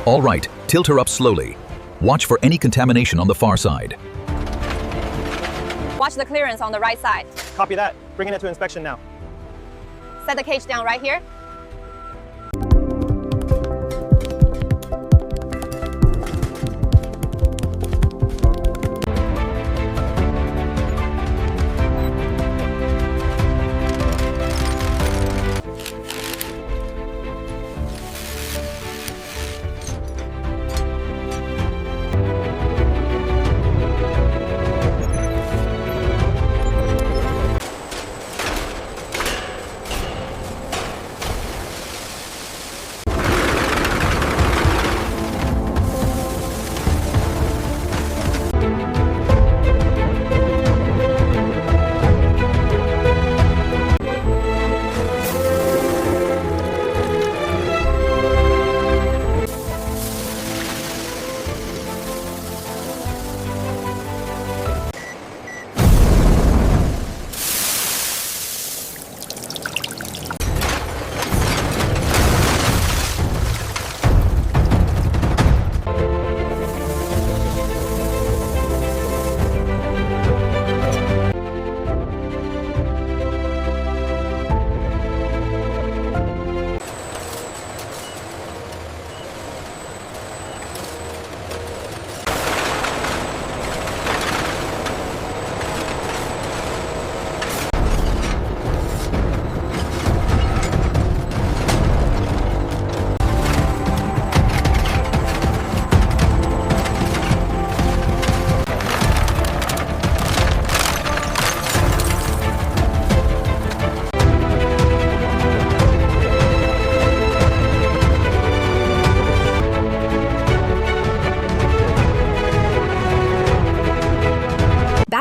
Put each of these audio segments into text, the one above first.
All right, tilt her up slowly. Watch for any contamination on the far side. Watch the clearance on the right side. Copy that. Bringing it to inspection now. Set the cage down right here.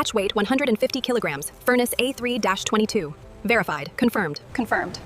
Batch weight 150 kilograms. Furnace A3-22. Verified. Confirmed. Confirmed.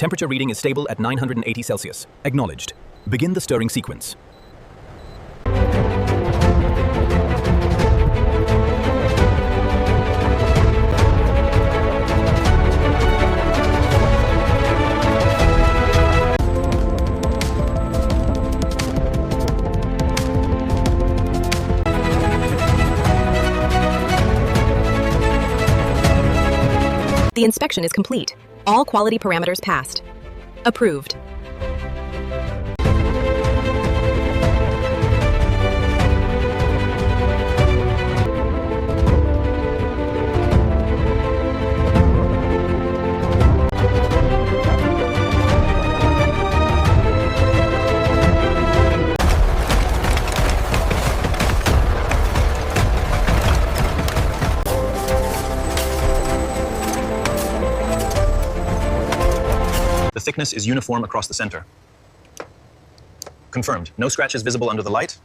Temperature reading is stable at 980 Celsius. Acknowledged. Begin the stirring sequence. The inspection is complete. All quality parameters passed. Approved. The thickness is uniform across the center. Confirmed. No scratches visible under the light.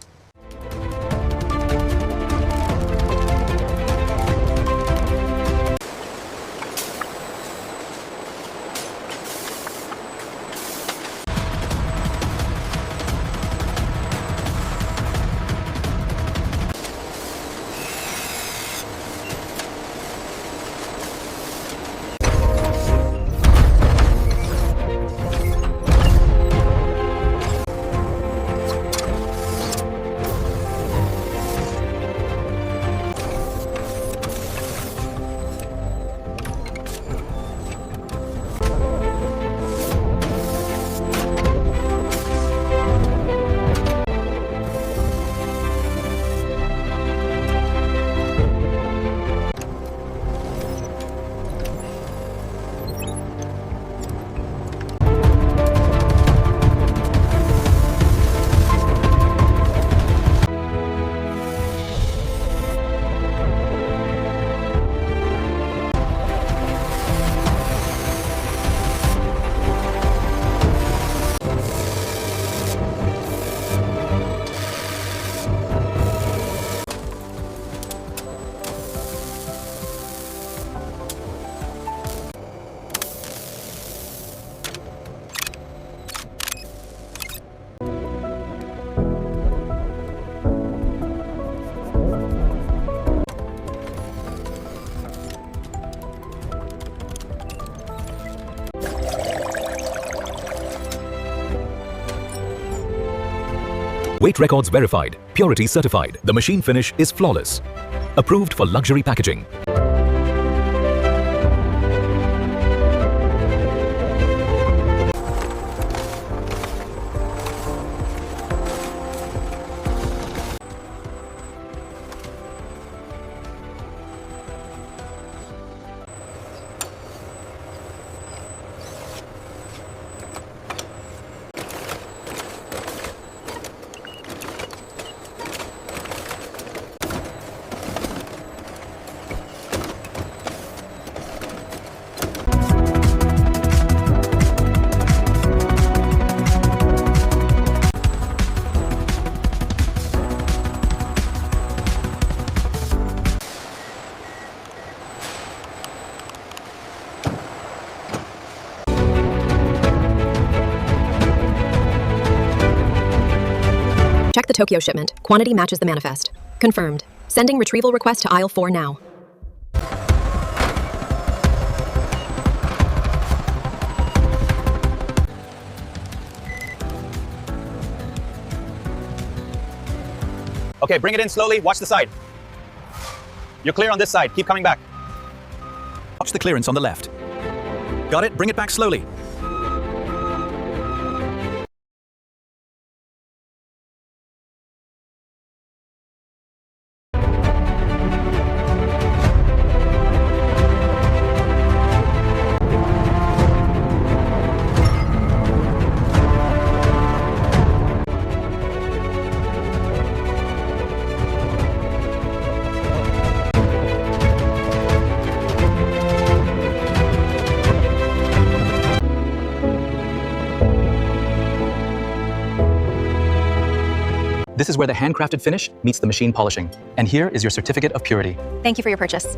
Weight records verified. Purity certified. The machine finish is flawless. Approved for luxury packaging. Check the Tokyo shipment. Quantity matches the manifest. Confirmed. Sending retrieval request to aisle 4 now. Okay, bring it in slowly. Watch the side. You're clear on this side. Keep coming back. Watch the clearance on the left. Got it? Bring it back slowly. This is where the handcrafted finish meets the machine polishing. And here is your certificate of purity. Thank you for your purchase.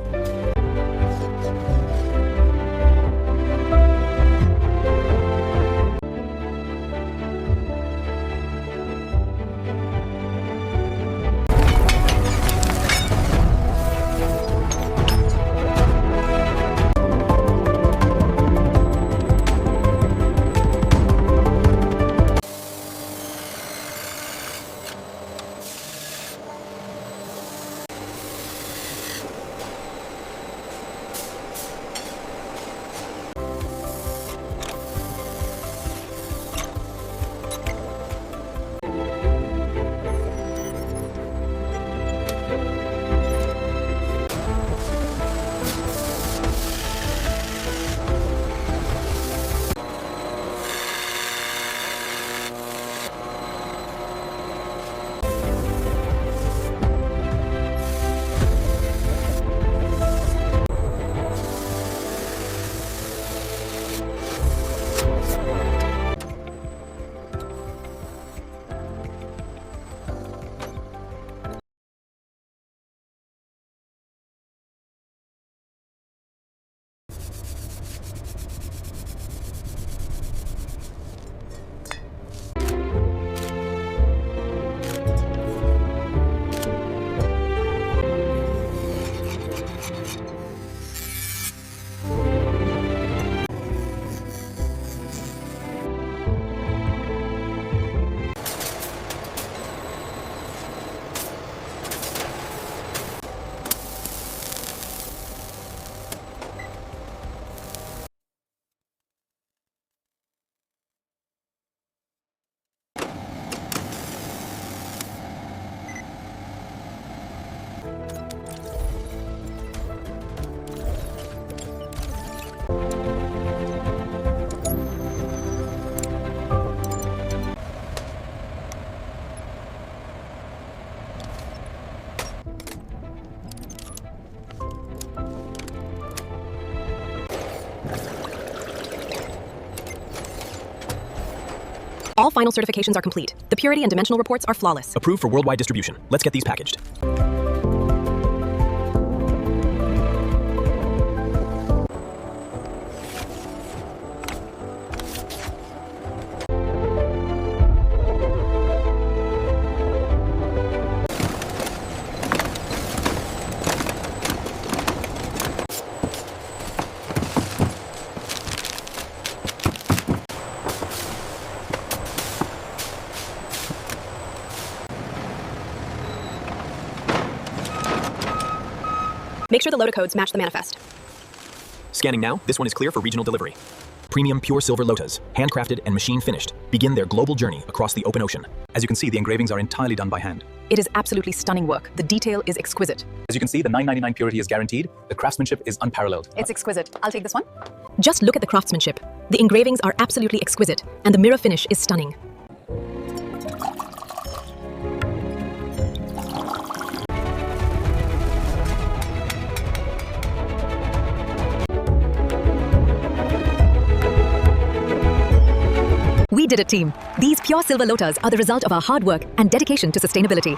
All final certifications are complete. The purity and dimensional reports are flawless. Approved for worldwide distribution. Let's get these packaged. Make sure the Lota codes match the manifest. Scanning now, this one is clear for regional delivery. Premium pure silver Lotas, handcrafted and machine finished, begin their global journey across the open ocean. As you can see, the engravings are entirely done by hand. It is absolutely stunning work. The detail is exquisite. As you can see, the 999 purity is guaranteed. The craftsmanship is unparalleled. It's exquisite. I'll take this one. Just look at the craftsmanship. The engravings are absolutely exquisite, and the mirror finish is stunning. We did it, team. These pure silver Lotas are the result of our hard work and dedication to sustainability.